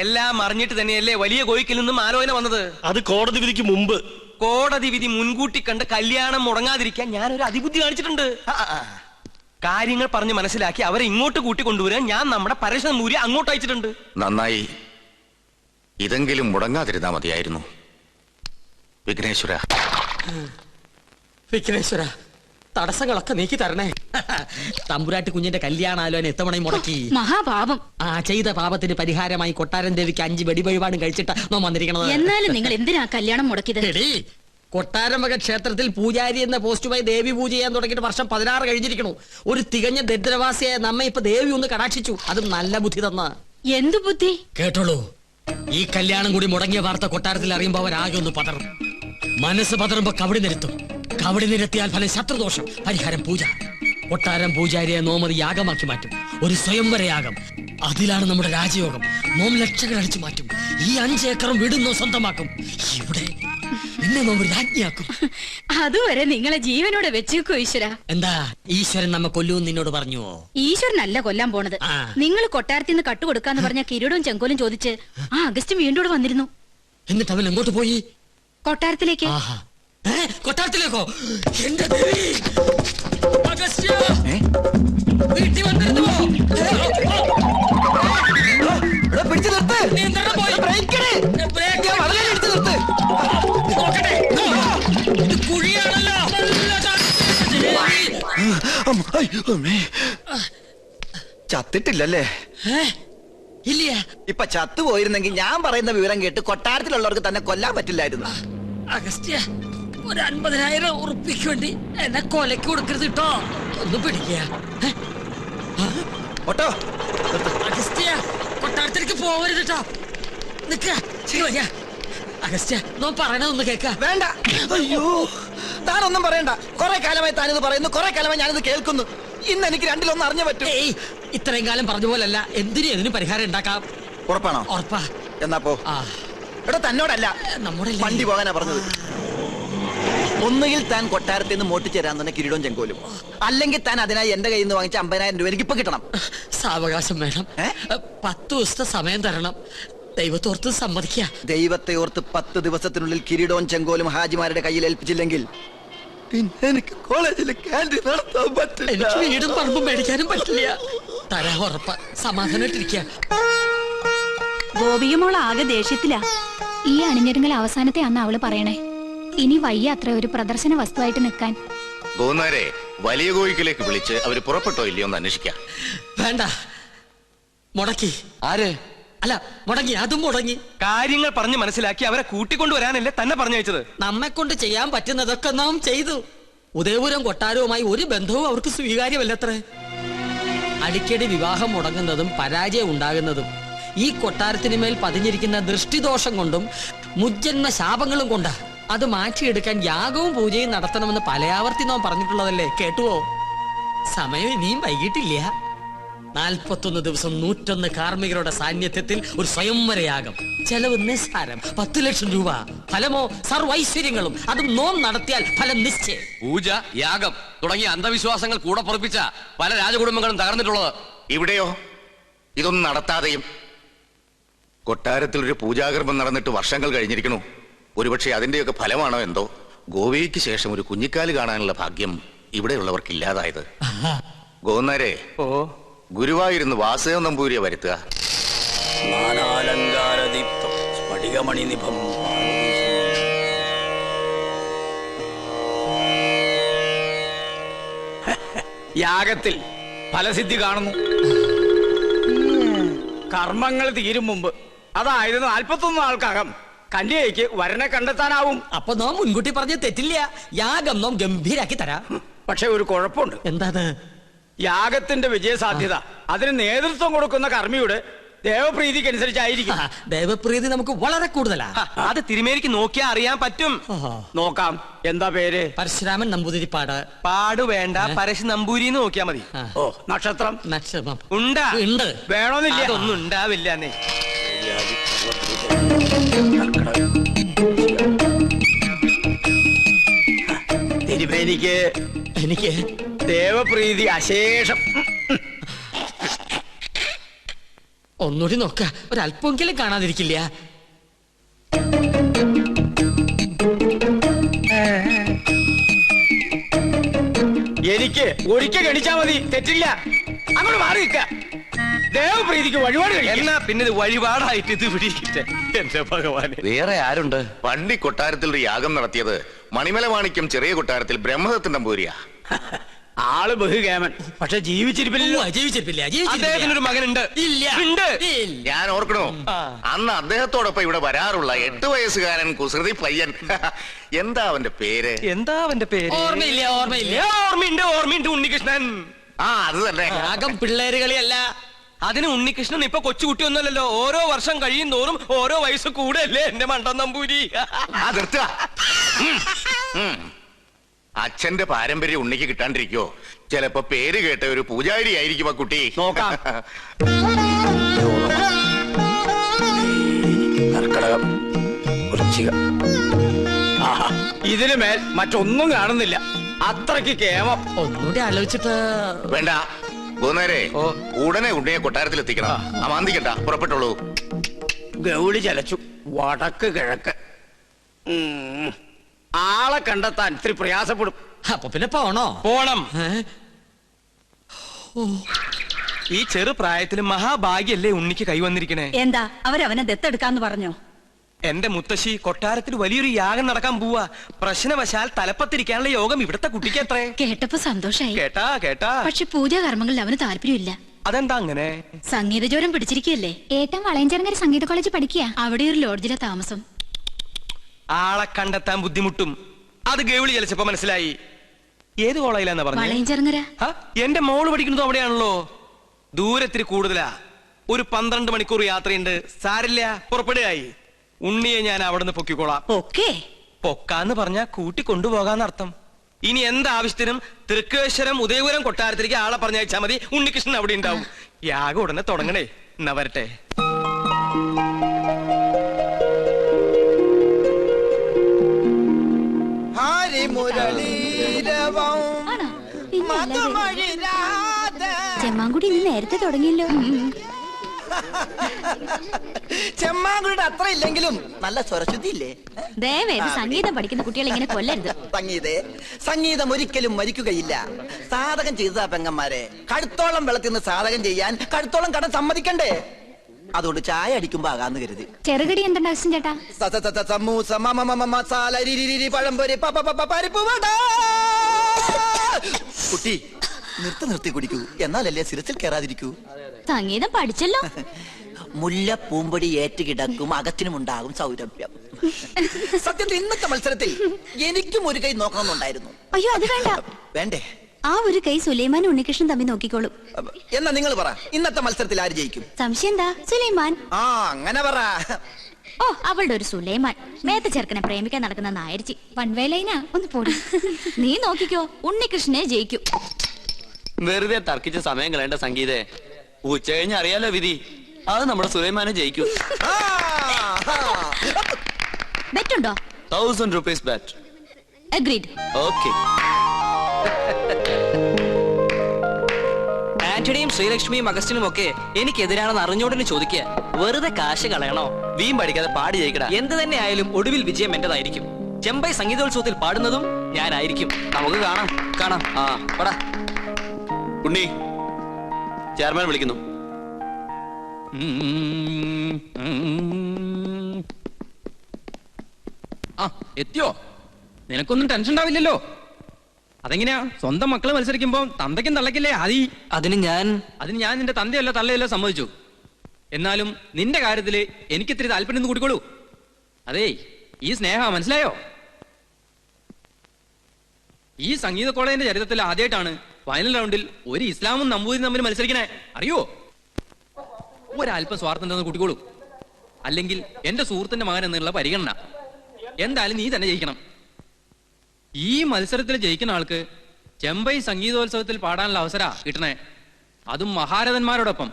എല്ലാം അറിഞ്ഞിട്ട് തന്നെയല്ലേ വലിയ കോയിക്കിൽ നിന്നും ആലോചന വന്നത്. അത് കോടതി വിധിക്ക് മുമ്പ്. കോടതി വിധി മുൻകൂട്ടി കണ്ട് കല്യാണം മുടങ്ങാതിരിക്കാൻ ഞാനൊരു അതിബുദ്ധി കാണിച്ചിട്ടുണ്ട്. കാര്യങ്ങൾ പറഞ്ഞ് മനസ്സിലാക്കി അവരെ ഇങ്ങോട്ട് കൂട്ടിക്കൊണ്ടുവരാൻ ഞാൻ നമ്മുടെ പരശുനമ്പൂരി അങ്ങോട്ട് അയച്ചിട്ടുണ്ട്. നന്നായി. ഇതെങ്കിലും മുടങ്ങാതിരുന്നാ മതിയായിരുന്നു. വിഘ്നേശ്വര, തടസ്സങ്ങളൊക്കെ നീക്കി തരണേ. തമ്പുരാട്ടി കുഞ്ഞിന്റെ കല്യാണാലോചന എത്തവണയും മുടക്കി. മഹാപാപം. ചെയ്ത പാപത്തിന് പരിഹാരമായി കൊട്ടാരൻ ദേവിക്ക് 5 വെടിവഴിപാടും കഴിച്ചിട്ട് നോ വന്നിരിക്കണത്. എന്നാലും നിങ്ങൾ എന്തിനാ കല്യാണം മുടക്കിയത്? കൊട്ടാരമക ക്ഷേത്രത്തിൽ പൂജാരി എന്ന പോസ്റ്റുമായി ദേവി പൂജ ചെയ്യാൻ തുടങ്ങിയിട്ട് വർഷം 16 കഴിഞ്ഞിരിക്കണു. ഒരു തികഞ്ഞ ദരിദ്രവാസിയായ നമ്മെ ഇപ്പൊ ദേവി ഒന്ന് കടാക്ഷിച്ചു. അതും നല്ല ബുദ്ധി തന്ന. എന്തു ബുദ്ധി? കേട്ടോളൂ, ഈ കല്യാണം കൂടി മുടങ്ങിയ വാർത്ത കൊട്ടാരത്തിൽ അറിയുമ്പോ അവരാകെ ഒന്ന് പതറും. മനസ്സ് പതറുമ്പോ കവടി നിരത്തും. കവടി നിരത്തിയാൽ ഫലം ശത്രുദോഷം, പരിഹാരം പൂജ. കൊട്ടാരം പൂജാരിയെ നോമത് യാഗമാക്കി മാറ്റും. ഒരു സ്വയംവര യാഗം. അതിലാണ് നമ്മുടെ രാജയോഗം. നോം ലക്ഷങ്ങൾ അടിച്ചു മാറ്റും. ഈ 5 ഏക്കറും വീടുന്നോ സ്വന്തമാക്കും. ഇവിടെ എന്നെ നോം രാജ്ഞിയാക്കും. അതുവരെ നിങ്ങളെ ജീവനോടെ വെച്ചേക്കോ ഈശ്വര. എന്താ ഈശ്വരൻ നമ്മെ കൊല്ലുമെന്ന് നിന്നോട് പറഞ്ഞുവോ? ഈശ്വരനല്ല കൊല്ലാൻ പോണത്. നിങ്ങൾ കൊട്ടാരത്തിൽ നിന്ന് കട്ടുകൊടുക്കാന്ന് പറഞ്ഞ കിരീടവും ചെങ്കോലും ചോദിച്ച് ആ അഗസ്റ്റ് വീണ്ടും വന്നിരുന്നു. എന്നിട്ട് അവൻ എങ്ങോട്ട് പോയി? കൊട്ടാരത്തിലേക്ക്. കൊട്ടാരത്തിലേക്കോ? എന്റെ ദേവി! അഗസ്ത്യ! വീട്ടിൽ വന്നിരുന്നു. കുഴിയാണല്ലോ. ചത്തിട്ടില്ലല്ലേ? ഇല്ല. ഇപ്പൊ ചത്തുപോയിരുന്നെങ്കിൽ ഞാൻ പറയുന്ന വിവരം കേട്ട് കൊട്ടാരത്തിലുള്ളവർക്ക് തന്നെ കൊല്ലാൻ പറ്റില്ലായിരുന്നു. അഗസ്ത്യ, ഒരു 50,000 ഉറുപ്പിക്ക് വേണ്ടി എന്നെ കൊലക്ക് കൊടുക്കരുത് കേട്ടോ. ഒന്ന് പിടിക്കുക. അഗസ്ത്യ, കൊട്ടാരത്തിലേക്ക് പോവരുത് കേട്ടോ. നിക്ക. അഗസ്ത്യ, നോ പറയണതൊന്ന് കേക്ക. വേണ്ട. അയ്യോ, താനൊന്നും പറയണ്ട. കുറെ കാലമായി താനിത് പറയുന്നു, കുറെ കാലമായി ഞാനിത് കേൾക്കുന്നു. ഇന്ന് എനിക്ക് രണ്ടിലൊന്നും അറിഞ്ഞു പറ്റും. ഇത്രയും കാലം പറഞ്ഞ പോലല്ല. എന്തിനും പരിഹാരം ഉണ്ടാക്കാം. ഉറപ്പാണോ? ഉറപ്പാ. എന്നാ പോ. എടാ, തന്നോടല്ല, നമ്മുടെ വണ്ടി പോകാനാ പറഞ്ഞത്. ഒന്നുകിൽ താൻ കൊട്ടാരത്തിൽ നിന്ന് മോട്ടിച്ചേരാൻ തന്നെ കിരീടവും ചെങ്കോലും, അല്ലെങ്കിൽ താൻ അതിനായി എന്റെ കയ്യിൽ നിന്ന് വാങ്ങിച്ച 50,000 രൂപ എനിക്ക് ഇപ്പൊ കിട്ടണം. സാവകാശം വേണം. 10 ദിവസത്തെ സമയം തരണം. ദൈവത്തോർത്ത് സമ്മതിക്കുക. ദൈവത്തെ ഓർത്ത് 10 ദിവസത്തിനുള്ളിൽ കിരീടവും ചെങ്കോലും ഹാജിമാരുടെ കയ്യിൽ ഏൽപ്പിച്ചില്ലെങ്കിൽ പിന്നെ എനിക്ക് കോളേജിൽ ക്യാൻറ്റീൻ നടത്താൻ പറ്റില്ല. എനിക്ക് വീടും പറമ്പും മേടിക്കാനും പറ്റില്ല. തരാ ഉറപ്പ. സമാധാനായിട്ടിരിക്കുക. ഗോപികമോൾ ആകെ ദേഷ്യത്തിലാ. ഈ അണിഞ്ഞൊരുങ്ങൽ അവസാനത്തെ അന്ന് അവള് പറയണേ. ഇനി വയ്യ അത്ര ഒരു പ്രദർശന വസ്തുവായിട്ട് നിൽക്കാൻ. ഗോന്നാരെ വലിയ കോയിക്കിലേക്ക് വിളിച്ച് അവര് പുറപ്പെട്ടോ ഇല്ലയോ എന്ന് അന്വേഷിക്കാം. വേണ്ട, മുടക്കി. ആര്? അല്ല, മുടങ്ങി. അതും മുടങ്ങി. കാര്യങ്ങൾ പറഞ്ഞ് മനസ്സിലാക്കി അവരെ കൂട്ടിക്കൊണ്ടുവരാനല്ലേ തന്നെ പറഞ്ഞയച്ചത്. നമ്മെ കൊണ്ട് ചെയ്യാൻ പറ്റുന്നതൊക്കെ നാം ചെയ്തു. ഉദയപുരം കൊട്ടാരവുമായി ഒരു ബന്ധവും അവർക്ക് സ്വീകാര്യമല്ലത്രേ. അടിക്കടി വിവാഹം മുടങ്ങുന്നതും പരാജയം ഉണ്ടാകുന്നതും ഈ കൊട്ടാരത്തിന് മേൽ പതിഞ്ഞിരിക്കുന്ന ദൃഷ്ടിദോഷം കൊണ്ടും മുജ്ജന്മ ശാപങ്ങളും കൊണ്ടാ. അത് മാറ്റിയെടുക്കാൻ യാഗവും പൂജയും നടത്തണമെന്ന് പലയാവർത്തി നാം പറഞ്ഞിട്ടുള്ളതല്ലേ. കേട്ടുവോ? സമയം ഇനിയും വൈകിട്ടില്ല. 41 ദിവസം 101 കാർമ്മികരുടെ സാന്നിധ്യത്തിൽ ഒരു സ്വയംവരയാഗം. ചെലവ് നിസ്സാരം, 10 ലക്ഷം രൂപ. ഫലമോ സർവൈശ്വര്യങ്ങളും. അതും നോം നടത്തിയാൽ ഫലം നിശ്ചയം. പൂജ, യാഗം തുടങ്ങിയ അന്ധവിശ്വാസങ്ങൾ കൂടെ പൊറപ്പിച്ച പല രാജകുടുംബങ്ങളും തകർന്നിട്ടുള്ളത്. ഇവിടെയോ ഇതൊന്നും നടത്താതെയും കൊട്ടാരത്തിൽ ഒരു പൂജാകർമ്മം നടന്നിട്ട് വർഷങ്ങൾ കഴിഞ്ഞിരിക്കണു. ഒരുപക്ഷെ അതിന്റെയൊക്കെ ഫലമാണോ എന്തോ ഗോവയ്ക്ക് ശേഷം ഒരു കുഞ്ഞിക്കാല് കാണാനുള്ള ഭാഗ്യം ഇവിടെയുള്ളവർക്കില്ലാതായത്. ഗോന്നാരെ, ഗുരുവായൂരുന്ന് വാസുദേവ നമ്പൂരിയെ വരുത്തുക. യാഗത്തിൽ ഫലസിദ്ധി കാണുന്നു. കർമ്മങ്ങൾ തീരും മുമ്പ്, അതായത് 41 നാൾക്കകം കന്യകയ്ക്ക് വരനെ കണ്ടെത്താനാവും. അപ്പൊ നാം മുൻകൂട്ടി പറഞ്ഞ തെറ്റില്ല. യാഗം നാം ഗംഭീരാക്കി തരാം. പക്ഷെ ഒരു കുഴപ്പമുണ്ട്. എന്താണ്? യാഗത്തിന്റെ വിജയസാധ്യത അതിന് നേതൃത്വം കൊടുക്കുന്ന കർമ്മിയുടെ ദേവപ്രീതിക്ക് അനുസരിച്ചായിരിക്കും. ദേവപ്രീതി നമുക്ക് വളരെ കൂടുതലാ. അത് തിരുമേനിക്ക് നോക്കിയാ അറിയാൻ പറ്റും. നോക്കാം. എന്താ പേര്? പരശുരാമൻ നമ്പൂതിരിപ്പാട്. പാട് വേണ്ട, പരശു നമ്പൂരി നോക്കിയാ മതി. ഓ, നക്ഷത്രം? നക്ഷത്രം ഉണ്ടാ? ഉണ്ട്. വേണമെന്നില്ല. അതൊന്നും ഉണ്ടാവില്ല. തിരുമേനിക്ക് എനിക്ക് ദേവപ്രീതി അശേഷം. ഒന്നുകൂടി നോക്ക, ഒരല്പമെങ്കിലും കാണാതിരിക്കില്ല. എനിക്ക് ഒരിക്കൽ ഗണിച്ചാ മതി, തെറ്റില്ല. അങ്ങോട്ട് മാറി നിൽക്ക. ദേവപ്രീതിക്ക് വഴിപാട് കഴിക്കാം. എന്നാ പിന്നെ ഇത് വഴിപാടായിട്ട് ഇത് പിടിക്കട്ടെ. എന്റെ ഭഗവാനെ, വേറെ ആരുണ്ട്? പണ്ടി കൊട്ടാരത്തിൽ ഒരു യാഗം നടത്തിയത് മണിമല മാണിക്യം ചെറിയ കൊട്ടാരത്തിൽ ബ്രഹ്മദത്തൻ നമ്പൂരിയാ. ആള് ബഹുകേമൻ, പക്ഷെ ജീവിച്ചിരിപ്പില്ലല്ലോ. ജീവിച്ചിരിപ്പില്ല. അദ്ദേഹത്തിനൊരു മകനുണ്ട്. ഇല്ല. ഉണ്ട്. ഞാൻ ഓർക്കണോ, അന്ന് അദ്ദേഹത്തോടൊപ്പം ഇവിടെ വരാറുള്ള 8 വയസ്സുകാരൻ കുസൃതി പയ്യൻ. എന്താ അവന്റെ പേര്? എന്താ അവന്റെ പേര്? ഓർമ്മയില്ല. ഓർമ്മയുണ്ട്. ഉണ്ണികൃഷ്ണൻ. ആ, അത് തന്നെ. യാഗം പിള്ളേര് കളിയല്ല. അതിന് ഉണ്ണികൃഷ്ണൻ ഇപ്പൊ കൊച്ചുകുട്ടി ഒന്നല്ലല്ലോ. ഓരോ വർഷം കഴിയും തോറും ഓരോ വയസ്സ് കൂടെയല്ലേ എന്റെ മണ്ടൻ നമ്പൂരി. ആ, നിർത്തുക. അച്ഛന്റെ പാരമ്പര്യം ഉണ്ണിക്ക് കിട്ടാണ്ടിരിക്കോ? ചിലപ്പോ പേര് കേട്ട ഒരു പൂജാരി ആയിരിക്കും ആ കുട്ടി. നോക്കാം. കർക്കടകം, വൃശ്ചിക. ഇതിന് മേൽ മറ്റൊന്നും കാണുന്നില്ല. അത്രയ്ക്ക് കേമം. ഒന്നുകൂടി ആലോചിച്ചിട്ട്. വേണ്ട, പോകുന്നേരെ ഉടനെ ഉണ്ണിയെ കൊട്ടാരത്തിൽ എത്തിക്കണം. അമാന്തിക്കണ്ട, പുറപ്പെട്ടോളൂ. ഗൗളി ചലച്ചു. വടക്ക് കിഴക്ക്. ആളെ കണ്ടെത്താൻ ഇത്തിരി പ്രയാസപ്പെടും. അപ്പൊ പിന്നെ പോണോ? പോണം. ഈ ചെറു പ്രായത്തിൽ മഹാഭാഗ്യല്ലേ ഉണ്ണിക്ക് കൈവന്നിരിക്കണേ. എന്താ അവരവനെ ദത്തെടുക്കാന്ന് പറഞ്ഞോ? എന്റെ മുത്തശ്ശി, കൊട്ടാരത്തിൽ വലിയൊരു യാഗം നടക്കാൻ പോവാ. പ്രശ്നവശാൽ തലപ്പത്തിരിക്കാനുള്ള യോഗം ഇവിടുത്തെ കുട്ടിക്ക് എത്രേ? കേട്ടപ്പോ സന്തോഷായി. കേട്ടാ. പക്ഷെ പൂജാകർമ്മങ്ങളിൽ അവന് താല്പര്യമില്ല. അതെന്താ അങ്ങനെ? സംഗീത ജ്വരം പിടിച്ചിരിക്കല്ലേ. ഏട്ടൻ വളയഞ്ചേരങ്കര സംഗീത കോളേജ് പഠിക്കുക. അവിടെ ഒരു ലോഡ്ജിലെ താമസം. ആളെ കണ്ടെത്താൻ ബുദ്ധിമുട്ടും. അത് ഗൗളി ചലിച്ചപ്പോ മനസ്സിലായി. ഏത് കോളേജിലാന്നാ പറഞ്ഞത്? വളയഞ്ചേരങ്കര. എന്റെ മോള് പഠിക്കുന്നത് അവിടെയാണല്ലോ. ദൂരത്തിരി കൂടുതലാ. ഒരു 12 മണിക്കൂർ യാത്രയുണ്ട്. സാരില്ല, പുറപ്പെടുകയായി. ഉണ്ണിയെ ഞാൻ അവിടുന്ന് പൊക്കിക്കോളാം. ഓക്കേ. പൊക്കാന്ന് പറഞ്ഞാ കൂട്ടി കൊണ്ടുപോകാന്നർത്ഥം. ഇനി എന്താവശ്യത്തിനും തൃക്കേശ്വരം, ഉദയപുരം കൊട്ടാരത്തിലേക്ക് ആളെ പറഞ്ഞയച്ചാ മതി. ഉണ്ണികൃഷ്ണൻ അവിടെ ഉണ്ടാവും. യാഗം ഉടനെ തുടങ്ങണേ. എന്നാ വരട്ടെ. ചെമ്മാങ്കുടി ഇന്ന് നേരത്തെ തുടങ്ങിയല്ലോ. ചെമ്മാങ്കുടിയുടെ അത്ര ഇല്ലെങ്കിലും നല്ല സ്വരശുദ്ധി ഇല്ലേ? ദയവേത് സംഗീതം പഠിക്കുന്ന കുട്ടികളെ ഇങ്ങനെ കൊല്ലരുത്. സംഗീതം ഒരിക്കലും മരിക്കുകയില്ല. സാധകം ചെയ്തതാ പെങ്ങന്മാരെ. കടുത്തോളം വെള്ളത്തിൽ നിന്ന് സാധകം ചെയ്യാൻ കടുത്തോളം കടം സമ്മതിക്കണ്ടേ? അതുകൊണ്ട് ചായ അടിക്കുമ്പോ ആകാന്ന് കരുതി. ചെറുകടി എന്തുണ്ട് അഗസ്റ്റിൻ ചേട്ടാ? സമൂസ, മസാല, പഴംപൊരി, പരിപ്പ് വട. കുട്ടി, നിർത്തി കുടിക്കൂ, എന്നാലല്ലേ സിരസിൽ കയറാതിരിക്കൂ. സംഗീതം പഠിച്ചല്ലോ. മുല്ല പൂമ്പൊടി ഏറ്റുകിടക്കും, അകത്തിനുമുണ്ടാകും സൗരഭ്യം. സത്യത്തിൽ ഇന്നത്തെ മത്സരത്തിൽ എനിക്കും ഒരു കൈ നോക്കണമെന്നുണ്ടായിരുന്നു. അയ്യോ, അത് വേണ്ട. വേണ്ടേ? ആ ഒരു കൈ സുലൈമാൻ ഉണ്ണികൃഷ്ണൻ തമ്മിൽ നോക്കിക്കോളും. എന്നാ നിങ്ങൾ പറ, ഇന്നത്തെ മത്സരത്തിൽ ആര് ജയിക്കും? സംശയം എന്താ? സുലൈമാൻ. ആ, അങ്ങനെ പറ. ഓ, അവളുടെ ഒരു സുലൈമാൻ മേത്ത ചെറുക്കനെ പ്രേമിക്കാൻ നടക്കുന്ന നായരിച്ചി. വൺവേലൈനാ, ഒന്ന് പോടി. നീ നോക്കിക്കോ, ഉണ്ണികൃഷ്ണനെ ജയിക്കും. വെറുതെ തർക്കിച്ച സമയം കളയേണ്ട സംഗീതേ. ഉച്ച കഴിഞ്ഞ് അറിയാലോ വിധി. അത് നമ്മുടെ സുലൈമാനെ ജയിക്കും. ബെറ്റുണ്ടോ? 1000 rupees bet. അഗ്രീഡ്. ഓക്കെ. ആന്റണിയും ശ്രീലക്ഷ്മിയും അഗസ്റ്റിനും ഒക്കെ എനിക്കെതിരാണെന്ന് അറിഞ്ഞോടനെ ചോദിക്കുക. വെറുതെ കാശ് കളയണോ? വീം പഠിക്കാതെ പാടി ജയിക്കടാ. എന്ത് തന്നെ ആയാലും ഒടുവിൽ വിജയം എന്റേതായിരിക്കും. ചെമ്പൈ സംഗീതോത്സവത്തിൽ പാടുന്നതും ഞാനായിരിക്കും. നമുക്ക് കാണാം. ആ, പടാ. ഉണ്ണി, ചെയർമാൻ വിളിക്കുന്നു. എത്തിയോ? നിനക്കൊന്നും ടെൻഷൻ ഉണ്ടാവില്ലല്ലോ. അതെങ്ങനെയാ? സ്വന്തം മക്കള് മത്സരിക്കുമ്പോ തന്തയ്ക്കും തള്ളക്കില്ലേ ആദി? അതിന് ഞാൻ നിന്റെ തന്തയല്ല തള്ളയല്ല സമ്മതിച്ചു. എന്നാലും നിന്റെ കാര്യത്തില് എനിക്കിത്തിരി താല്പര്യം കൂടിക്കോളൂ. അതേ, ഈ സ്നേഹ മനസ്സിലായോ? ഈ സംഗീത കോളേജിന്റെ ചരിത്രത്തിൽ ആദ്യമായിട്ടാണ് ഫൈനൽ റൗണ്ടിൽ ഒരു ഇസ്ലാമും നമ്പൂതിരി തമ്മിൽ മത്സരിക്കണേ. അറിയോ? ഒരല്പം സ്വാർത്ഥം തന്ന് കൂട്ടിക്കോളൂ. അല്ലെങ്കിൽ എന്റെ സുഹൃത്തിന്റെ മകൻ എന്നുള്ള പരിഗണന. എന്തായാലും നീ തന്നെ ജയിക്കണം. ഈ മത്സരത്തിൽ ജയിക്കുന്ന ആൾക്ക് ചെമ്പൈ സംഗീതോത്സവത്തിൽ പാടാനുള്ള അവസര കിട്ടണേ. അതും മഹാരഥന്മാരോടൊപ്പം.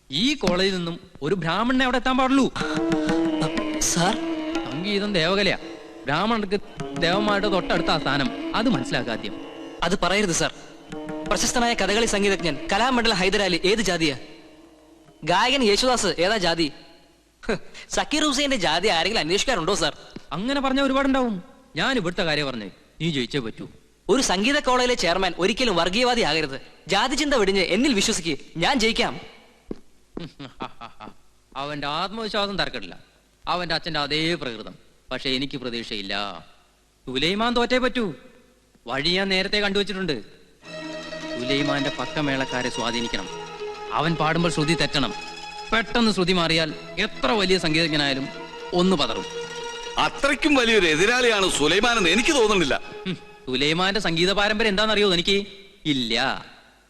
ഈ കോളേജിൽ നിന്നും ഒരു ബ്രാഹ്മണനെ അവിടെ എത്താൻ പാടുള്ളൂ. സാർ, സംഗീതം ദേവകലയാ. ബ്രാഹ്മണർക്ക് ദേവന്മാരുടെ തൊട്ടടുത്ത സ്ഥാനം. അത് മനസ്സിലാക്കാദ്യം. അത് പറയരുത് സാർ. പ്രശസ്തനായ കഥകളി സംഗീതജ്ഞൻ കലാമണ്ഡലം ഹൈദരാലി ഏത് ജാതിയാ? ഗായകൻ യേശുദാസ് ഏതാ ജാതി? സക്കീർ ഹുസൈന്റെ ജാതി ആരെങ്കിലും അന്വേഷിക്കാറുണ്ടോ സാർ? അങ്ങനെ പറഞ്ഞ ഒരുപാടുണ്ടാവും. ഞാൻ ഇവിടുത്തെ കാര്യം പറഞ്ഞേ, നീ ജയിച്ചേ പറ്റൂ. ഒരു സംഗീത കോളേജിലെ ചെയർമാൻ ഒരിക്കലും വർഗീയവാദി ആകരുത്. ജാതി ചിന്ത വെടിഞ്ഞ് എന്നിൽ വിശ്വസിക്ക്, ഞാൻ ജയിക്കാം. അവന്റെ ആത്മവിശ്വാസം തർക്കമില്ല. അവന്റെ അച്ഛന്റെ അതേ പ്രകൃതം. പക്ഷെ എനിക്ക് പ്രതീക്ഷയില്ല. സുലൈമാൻ തോറ്റേ പറ്റൂ. വഴി ഞാൻ നേരത്തെ കണ്ടുവച്ചിട്ടുണ്ട്. സുലൈമാന്റെ പക്കമേളക്കാരെ സ്വാധീനിക്കണം. അവൻ പാടുമ്പോൾ ശ്രുതി തെറ്റണം. പെട്ടെന്ന് ശ്രുതി മാറിയാൽ എത്ര വലിയ സംഗീതജ്ഞനായാലും ഒന്ന് പതറും. അത്രയ്ക്കും വലിയൊരു എതിരാളിയാണ് സുലൈമാൻ എന്ന് എനിക്ക് തോന്നുന്നില്ല. സുലൈമാന്റെ സംഗീത പാരമ്പര്യം എന്താണെന്നറിയോ എനിക്ക്? ഇല്ല.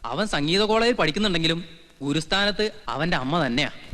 അവൻ സംഗീത കോളേജിൽ പഠിക്കുന്നുണ്ടെങ്കിലും ഗുരുസ്ഥാനത്ത് അവന്റെ അമ്മ തന്നെയാ.